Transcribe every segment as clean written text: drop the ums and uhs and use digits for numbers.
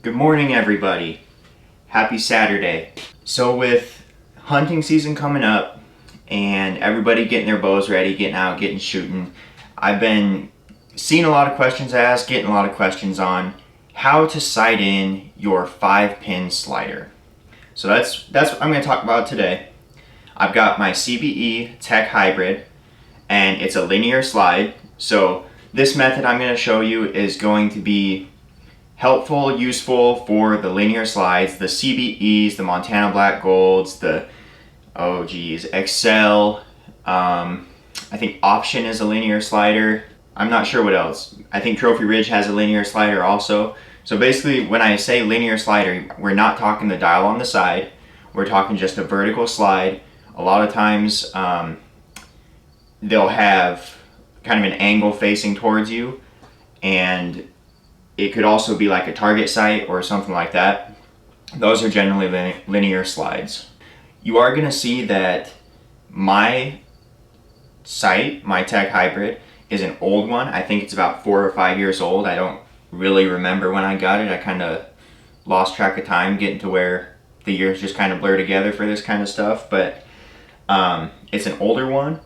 Good morning, everybody. Happy Saturday. So with hunting season coming up and everybody getting their bows ready, getting out, getting shooting, I've been seeing a lot of questions asked, getting a lot of questions on how to sight in your 5-pin slider. So that's what I'm going to talk about today. I've got my CBE TEK hybrid, and it's a linear slide. So this method I'm going to show you is going to be helpful, useful for the linear slides, the CBEs, the Montana Black Golds, the Excel. I think Option is a linear slider. I'm not sure what else. I think Trophy Ridge has a linear slider also. So basically, when I say linear slider, we're not talking the dial on the side. We're talking just a vertical slide. A lot of times, they'll have kind of an angle facing towards you, and it could also be like a target sight or something like that. Those are generally linear slides. You are going to see that my sight, my TEK hybrid, is an old one. I think it's about 4 or 5 years old. I don't really remember when I got it. I kind of lost track of time getting to where the years just kind of blur together for this kind of stuff. But it's an older one,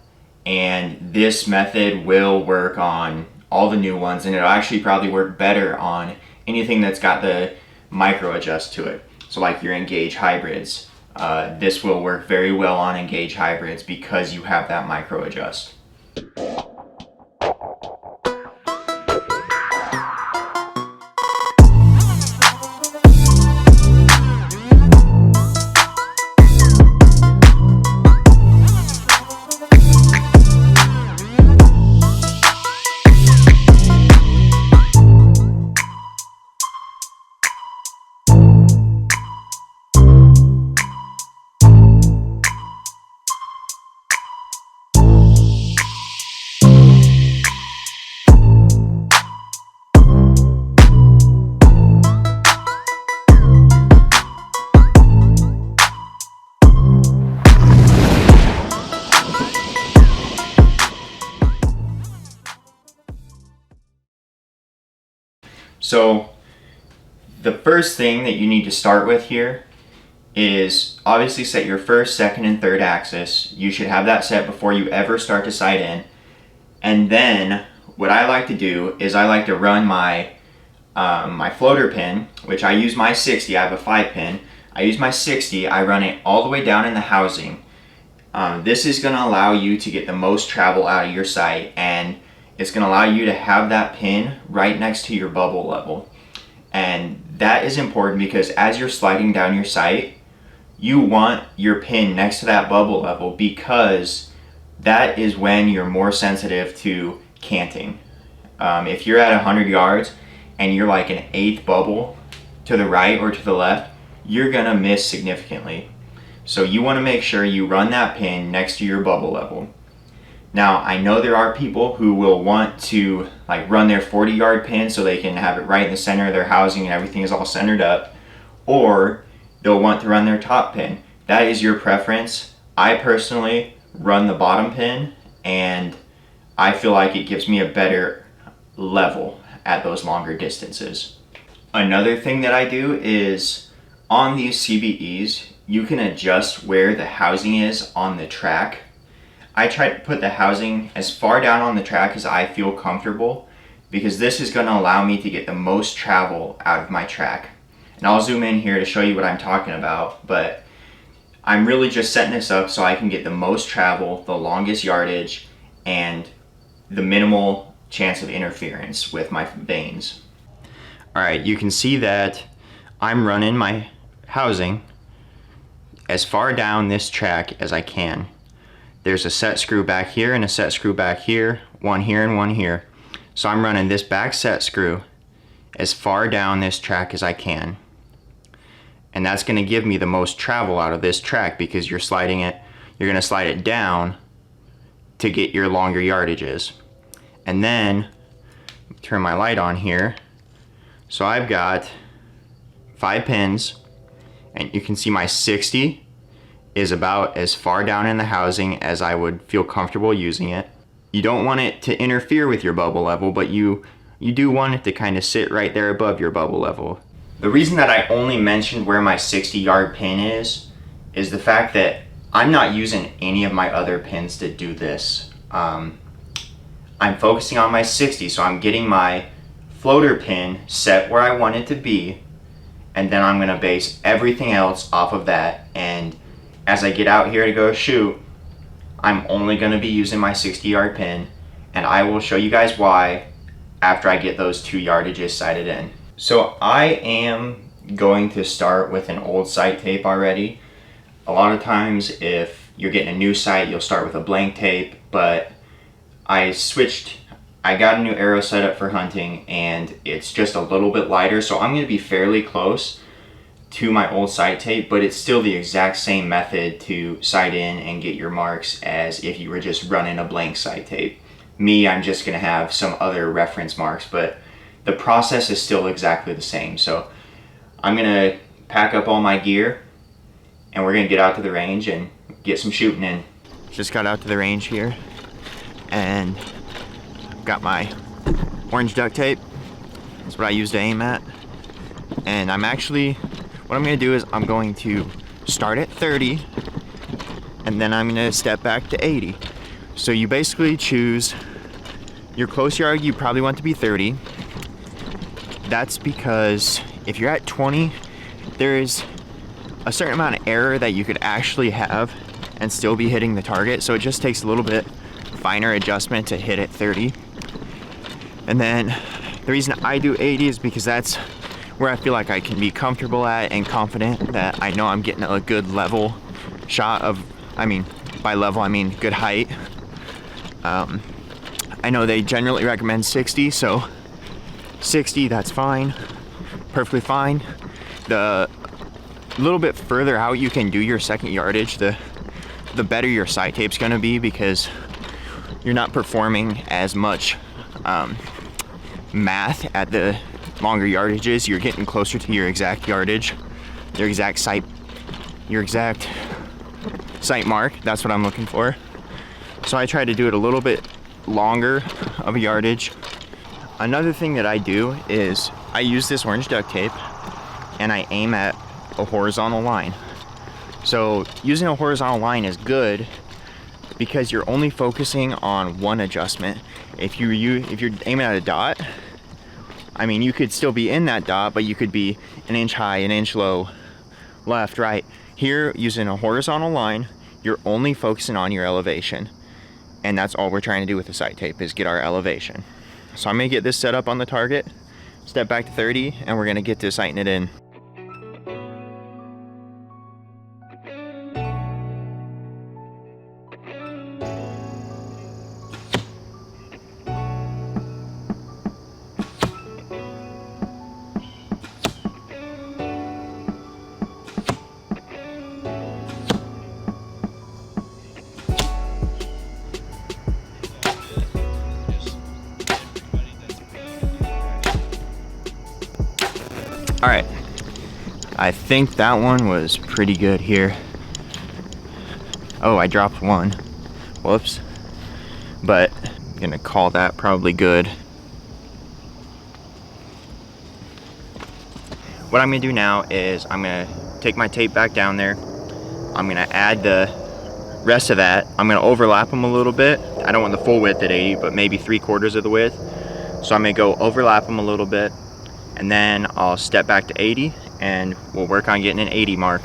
and this method will work on all the new ones, and it'll actually probably work better on anything that's got the micro adjust to it. So like your Engage hybrids, this will work very well on Engage hybrids because you have that micro adjust. So the first thing that you need to start with here is obviously set your first, second, and third axis. You should have that set before you ever start to sight in. And then what I like to do is I like to run my my floater pin, which I use my 60. I have a 5-pin. I use my 60. I run it all the way down in the housing. This is going to allow you to get the most travel out of your sight, and it's going to allow you to have that pin right next to your bubble level. And that is important because as you're sliding down your sight, you want your pin next to that bubble level because that is when you're more sensitive to canting. If you're at 100 yards and you're like an eighth bubble to the right or to the left, you're going to miss significantly. So you want to make sure you run that pin next to your bubble level. Now, I know there are people who will want to like run their 40-yard pin so they can have it right in the center of their housing and everything is all centered up, or they'll want to run their top pin. That is your preference. I personally run the bottom pin, and I feel like it gives me a better level at those longer distances. Another thing that I do is on these CBEs, you can adjust where the housing is on the track. I try to put the housing as far down on the track as I feel comfortable because this is going to allow me to get the most travel out of my track. And I'll zoom in here to show you what I'm talking about, but I'm really just setting this up so I can get the most travel, the longest yardage, and the minimal chance of interference with my vanes. Alright, you can see that I'm running my housing as far down this track as I can. There's a set screw back here and a set screw back here, one here and one here. So I'm running this back set screw as far down this track as I can. And that's going to give me the most travel out of this track because you're going to slide it down to get your longer yardages. And then, turn my light on here. So I've got 5 pins, and you can see my 60 is about as far down in the housing as I would feel comfortable using it. You don't want it to interfere with your bubble level, but you do want it to kind of sit right there above your bubble level. The reason that I only mentioned where my 60-yard pin is the fact that I'm not using any of my other pins to do this. I'm focusing on my 60, so I'm getting my floater pin set where I want it to be, and then I'm going to base everything else off of that. And as I get out here to go shoot, I'm only going to be using my 60-yard pin, and I will show you guys why after I get those 2 yardages sighted in. So I am going to start with an old sight tape already. A lot of times if you're getting a new sight, you'll start with a blank tape, but I got a new arrow set up for hunting, and it's just a little bit lighter, so I'm going to be fairly close to my old sight tape, but it's still the exact same method to sight in and get your marks as if you were just running a blank sight tape. Me, I'm just going to have some other reference marks, but the process is still exactly the same. So I'm going to pack up all my gear, and we're going to get out to the range and get some shooting in. Just got out to the range here, and got my orange duct tape. That's what I use to aim at. And what I'm going to do is I'm going to start at 30, and then I'm going to step back to 80. So you basically choose your close yard. You probably want to be 30. That's because if you're at 20, there is a certain amount of error that you could actually have and still be hitting the target. So it just takes a little bit finer adjustment to hit at 30. And then the reason I do 80 is because that's where I feel like I can be comfortable at and confident that I know I'm getting a good level shot of, by level I mean good height. I know they generally recommend 60, so 60, that's fine, perfectly fine. The little bit further out you can do your second yardage, the better your sight tape's gonna be, because you're not performing as much math at the longer yardages. You're getting closer to your exact yardage, your exact sight mark. That's what I'm looking for. So I try to do it a little bit longer of a yardage. Another thing that I do is I use this orange duct tape and I aim at a horizontal line. So using a horizontal line is good because you're only focusing on one adjustment. If you're aiming at a dot, you could still be in that dot, but you could be an inch high, an inch low, left, right. Here, using a horizontal line, you're only focusing on your elevation. And that's all we're trying to do with the sight tape, is get our elevation. So I'm gonna get this set up on the target, step back to 30, and we're gonna get to sighting it in. All right, I think that one was pretty good here. Oh, I dropped one. Whoops. But I'm gonna call that probably good. What I'm gonna do now is I'm gonna take my tape back down there. I'm gonna add the rest of that. I'm gonna overlap them a little bit. I don't want the full width at 80, but maybe 3/4 of the width. So I'm gonna go overlap them a little bit, and then I'll step back to 80 and we'll work on getting an 80 mark.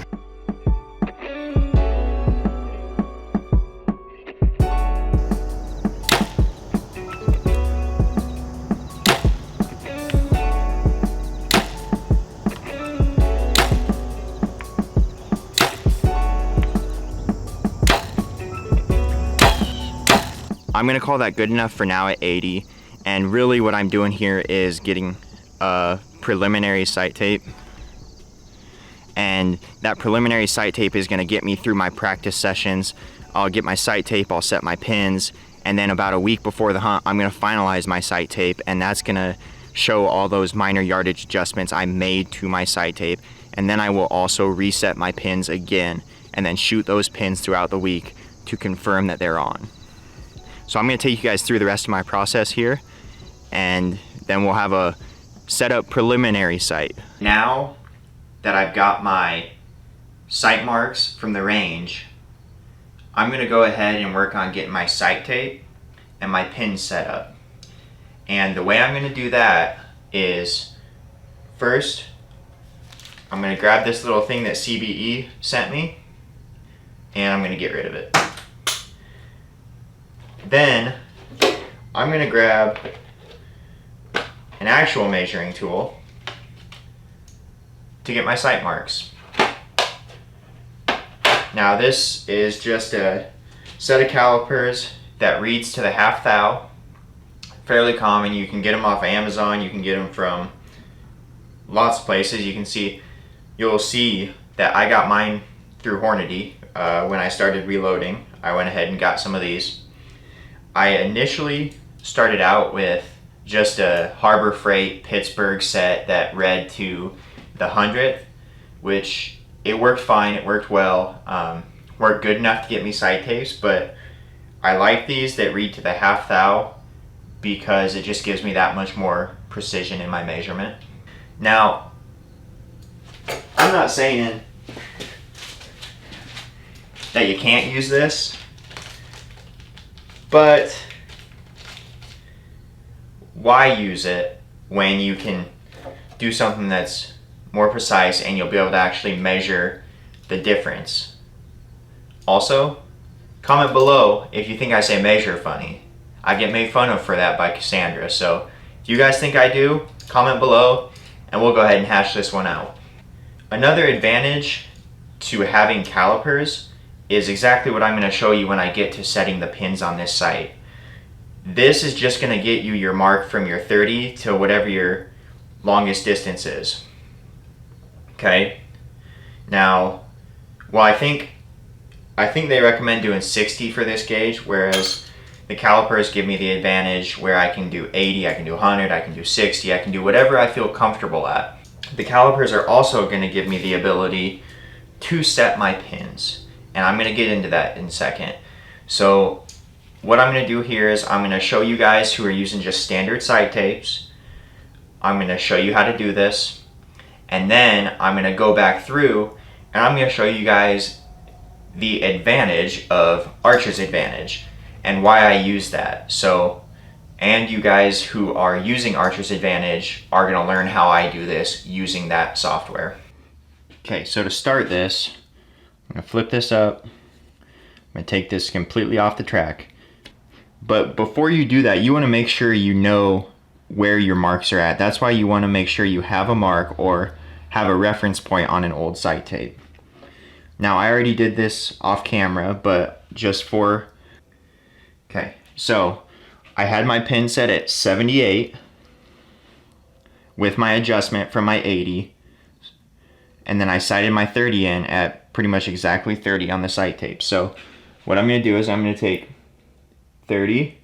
I'm gonna call that good enough for now at 80. And really what I'm doing here is getting a preliminary sight tape. And that preliminary sight tape is gonna get me through my practice sessions. I'll get my sight tape, I'll set my pins, and then about a week before the hunt, I'm gonna finalize my sight tape, and that's gonna show all those minor yardage adjustments I made to my sight tape. And then I will also reset my pins again, and then shoot those pins throughout the week to confirm that they're on. So I'm gonna take you guys through the rest of my process here, and then we'll have a set up preliminary sight. Now that I've got my sight marks from the range, I'm gonna go ahead and work on getting my sight tape and my pins set up. And the way I'm gonna do that is, first, I'm gonna grab this little thing that CBE sent me, and I'm gonna get rid of it. Then, I'm gonna grab an actual measuring tool to get my sight marks. Now this is just a set of calipers that reads to the half thou. Fairly common. You can get them off of Amazon. You can get them from lots of places. You'll see that I got mine through Hornady when I started reloading. I went ahead and got some of these. I initially started out with just a Harbor Freight Pittsburgh set that read to the 100th, which it worked fine, it worked well, worked good enough to get me sight tapes, but I like these that read to the half thou because it just gives me that much more precision in my measurement. Now, I'm not saying that you can't use this, but why use it when you can do something that's more precise and you'll be able to actually measure the difference? Also, comment below if you think I say measure funny. I get made fun of for that by Cassandra, so if you guys think I do, comment below and we'll go ahead and hash this one out. Another advantage to having calipers is exactly what I'm going to show you when I get to setting the pins on this sight. This is just going to get you your mark from your 30 to whatever your longest distance is. Okay? Now, well, I think they recommend doing 60 for this gauge, whereas the calipers give me the advantage where I can do 80, I can do 100, I can do 60, I can do whatever I feel comfortable at. The calipers are also going to give me the ability to set my pins, and I'm going to get into that in a second. So what I'm going to do here is I'm going to show you guys who are using just standard sight tapes. I'm going to show you how to do this, and then I'm going to go back through and I'm going to show you guys the advantage of Archer's Advantage and why I use that. So, and you guys who are using Archer's Advantage are going to learn how I do this using that software. Okay, so to start this, I'm going to flip this up. I'm going to take this completely off the track. But before you do that, you want to make sure you know where your marks are at. That's why you want to make sure you have a mark or have a reference point on an old sight tape. Now, I already did this off camera, but just for... Okay, so I had my pin set at 78 with my adjustment from my 80, and then I sighted my 30 in at pretty much exactly 30 on the sight tape. So what I'm going to do is I'm going to take 30,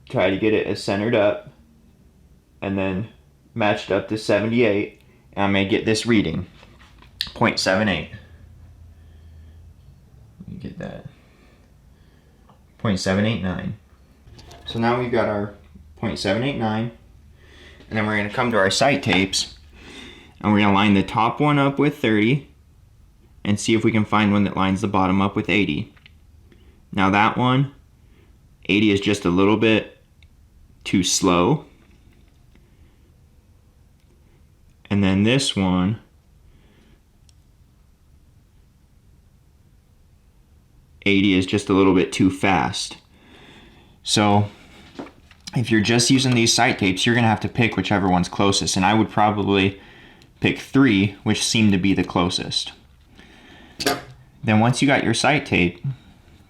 try to get it as centered up, and then matched up to 78, and I'm going to get this reading, 0.78. Let me get that. 0.789. So now we've got our 0.789, and then we're going to come to our sight tapes, and we're going to line the top one up with 30, and see if we can find one that lines the bottom up with 80. Now that one, 80 is just a little bit too slow. And then this one, 80 is just a little bit too fast. So if you're just using these sight tapes, you're going to have to pick whichever one's closest. And I would probably pick 3, which seem to be the closest. Then once you got your sight tape,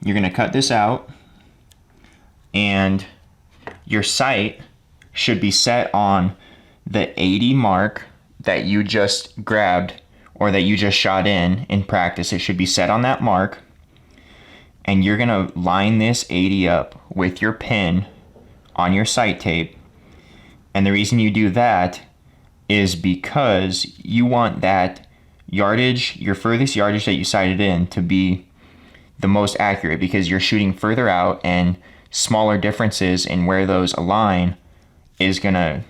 you're going to cut this out, and your sight should be set on the 80 mark that you just grabbed or that you just shot in practice. It should be set on that mark, and you're going to line this 80 up with your pin on your sight tape. And the reason you do that is because you want that yardage, your furthest yardage that you sighted in, to be the most accurate, because you're shooting further out, and smaller differences in where those align is gonna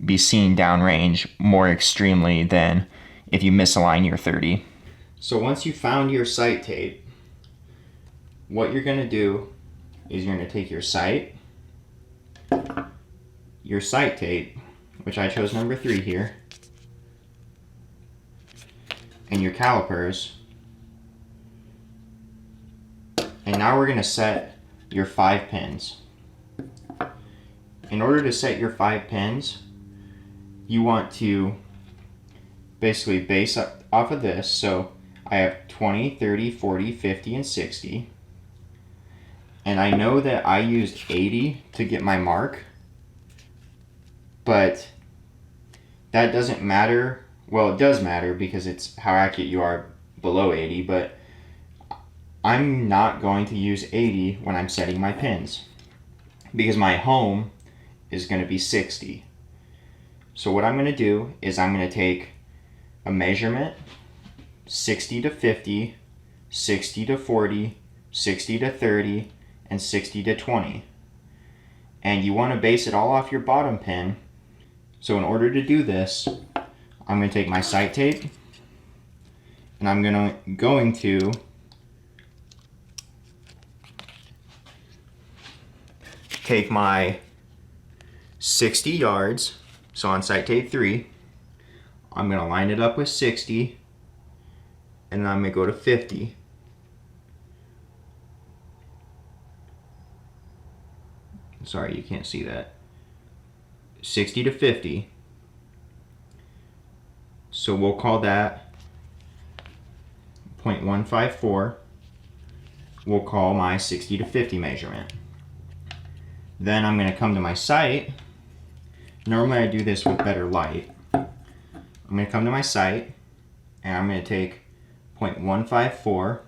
be seen downrange more extremely than if you misalign your 30. So once you found your sight tape, what you're going to do is you're going to take your sight tape, which I chose number 3 here, and your calipers, and now we're going to set your 5 pins. In order to set your 5 pins, you want to basically base up off of this. So I have 20, 30, 40, 50, and 60. And I know that I used 80 to get my mark, but that doesn't matter. Well, it does matter because it's how accurate you are below 80, but I'm not going to use 80 when I'm setting my pins because my home is going to be 60. So what I'm going to do is I'm going to take a measurement, 60 to 50, 60 to 40, 60 to 30, and 60 to 20. And you want to base it all off your bottom pin. So in order to do this, I'm going to take my sight tape and I'm going to take my 60 yards, so on sight tape 3, I'm going to line it up with 60, and then I'm going to go to 50. Sorry, you can't see that. 60 to 50. So we'll call that 0.154. We'll call my 60 to 50 measurement. Then I'm going to come to my sight. Normally I do this with better light. I'm going to come to my sight and I'm going to take 0.154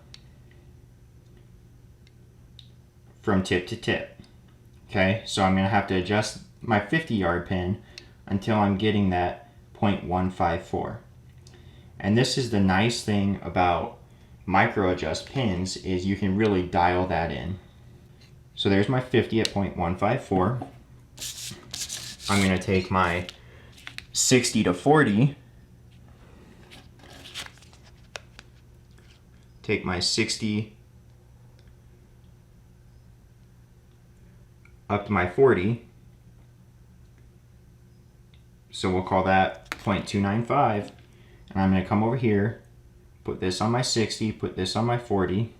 from tip to tip. Okay, so I'm going to have to adjust my 50-yard pin until I'm getting that 0.154. And this is the nice thing about micro adjust pins, is you can really dial that in. So there's my 50 at 0.154. I'm going to take my 60 to 40, take my 60 up to my 40, so we'll call that 0.295, and I'm going to come over here, put this on my 60, put this on my 40,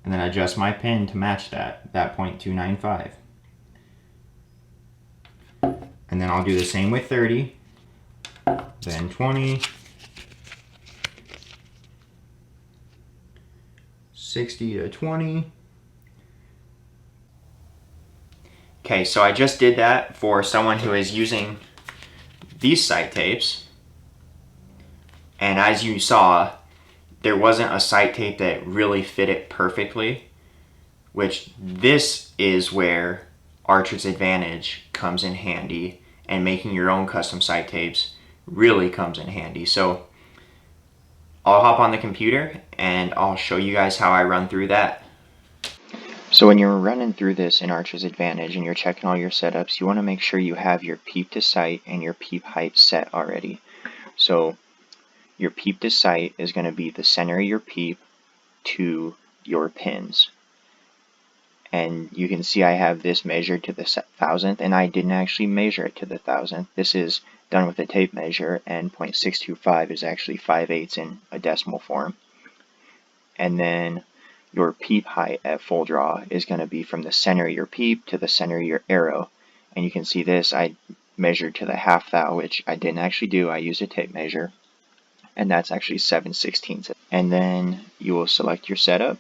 and then adjust my pin to match that 0.295. And then I'll do the same with 30, then 20, 60 to 20. Okay, so I just did that for someone who is using these sight tapes. And as you saw, there wasn't a sight tape that really fit it perfectly, which this is where Archer's Advantage comes in handy, and making your own custom sight tapes really comes in handy. So I'll hop on the computer and I'll show you guys how I run through that. So when you're running through this in Archer's Advantage and you're checking all your setups, you want to make sure you have your peep to sight and your peep height set already. So your peep to sight is going to be the center of your peep to your pins. And you can see I have this measured to the 1,000th, and I didn't actually measure it to the 1,000th. This is done with a tape measure, and 0.625 is actually 5/8 in a decimal form. And then your peep height at full draw is going to be from the center of your peep to the center of your arrow. And you can see this, I measured to the 1/2 thou, which I didn't actually do. I used a tape measure, and that's actually 7/16. And then you will select your setup.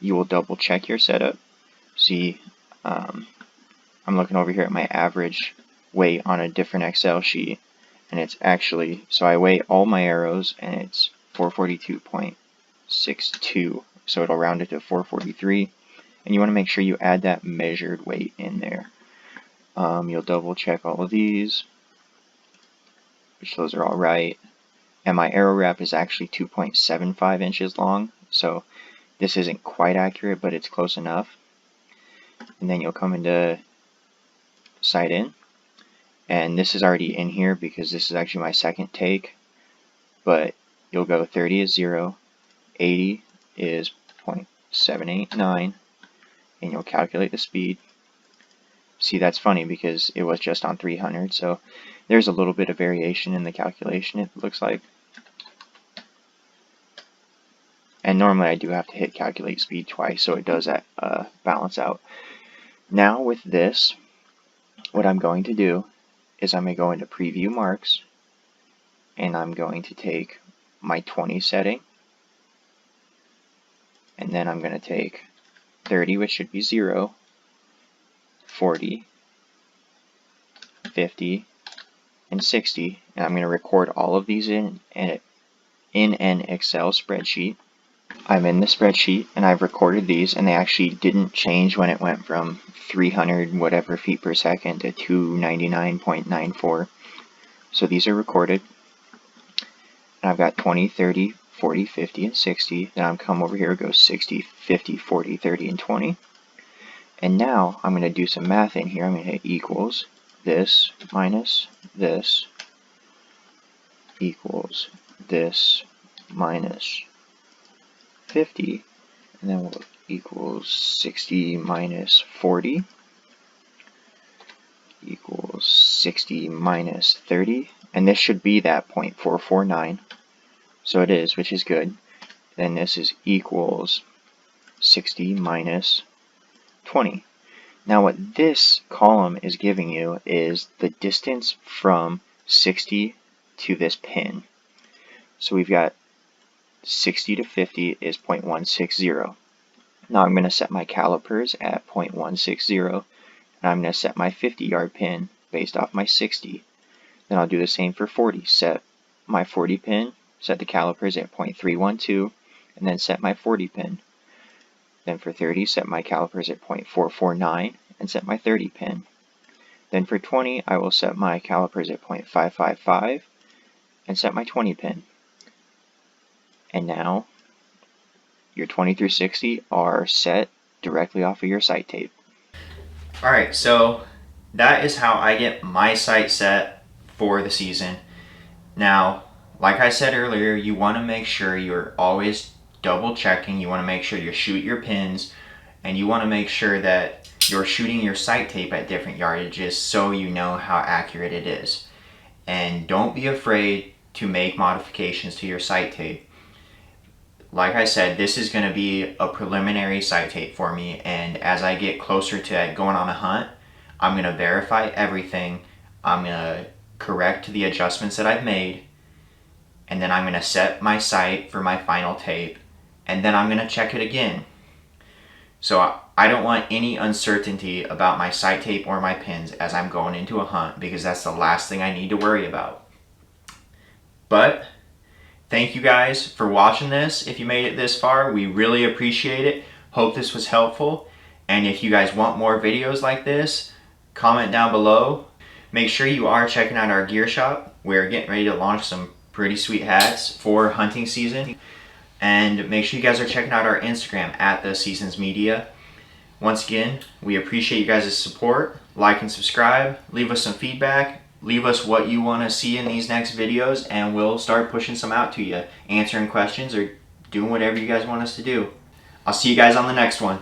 You will double check your setup. See, I'm looking over here at my average weight on a different Excel sheet, and it's actually, so I weigh all my arrows and it's 442.62, so it'll round it to 443, and you want to make sure you add that measured weight in there. You'll double check all of these, which those are all right, and my arrow wrap is actually 2.75 inches long, so this isn't quite accurate, but it's close enough. And then you'll come into sight in. And this is already in here because this is actually my second take. But you'll go 30 is 0, 80 is 0.789, and you'll calculate the speed. See, that's funny because it was just on 300, so there's a little bit of variation in the calculation, it looks like. And normally I do have to hit calculate speed twice, so it does balance out. Now with this, what I'm going to do is I'm going to go into preview marks, and I'm going to take my 20 setting, and then I'm going to take 30, which should be 0, 40, 50, and 60, and I'm going to record all of these in an Excel spreadsheet. I'm in the spreadsheet and I've recorded these, and they actually didn't change when it went from 300 whatever feet per second to 299.94. So these are recorded, and I've got 20, 30, 40, 50, and 60. Then I'm come over here, go 60, 50, 40, 30, and 20. And now I'm going to do some math in here. I'm going to hit equals this minus this equals this minus 50, and then we'll equals 60 minus 40 equals 60 minus 30, and this should be that 0.449, so it is, which is good. Then this is equals 60 minus 20. Now what this column is giving you is the distance from 60 to this pin. So we've got 60 to 50 is 0.160. Now I'm going to set my calipers at 0.160, and I'm going to set my 50-yard pin based off my 60. Then I'll do the same for 40. Set my 40 pin, set the calipers at 0.312, and then set my 40 pin. Then for 30, set my calipers at 0.449 and set my 30 pin. Then for 20, I will set my calipers at 0.555 and set my 20 pin. And now your 20 through 60 are set directly off of your sight tape. Alright, so that is how I get my sight set for the season. Now, like I said earlier, you want to make sure you're always double checking. You want to make sure you shoot your pins, and you want to make sure that you're shooting your sight tape at different yardages so you know how accurate it is. And don't be afraid to make modifications to your sight tape. Like I said, this is going to be a preliminary sight tape for me, and as I get closer to going on a hunt, I'm going to verify everything. I'm going to correct the adjustments that I've made, and then I'm going to set my sight for my final tape, and then I'm going to check it again. So I don't want any uncertainty about my sight tape or my pins as I'm going into a hunt, because that's the last thing I need to worry about. But thank you guys for watching this. If you made it this far, we really appreciate it. Hope this was helpful. And if you guys want more videos like this, comment down below. Make sure you are checking out our gear shop. We're getting ready to launch some pretty sweet hats for hunting season. And make sure you guys are checking out our Instagram at The Seasons Media. Once again, we appreciate you guys' support. Like and subscribe. Leave us some feedback. Leave us what you want to see in these next videos, and we'll start pushing some out to you, answering questions or doing whatever you guys want us to do. I'll see you guys on the next one.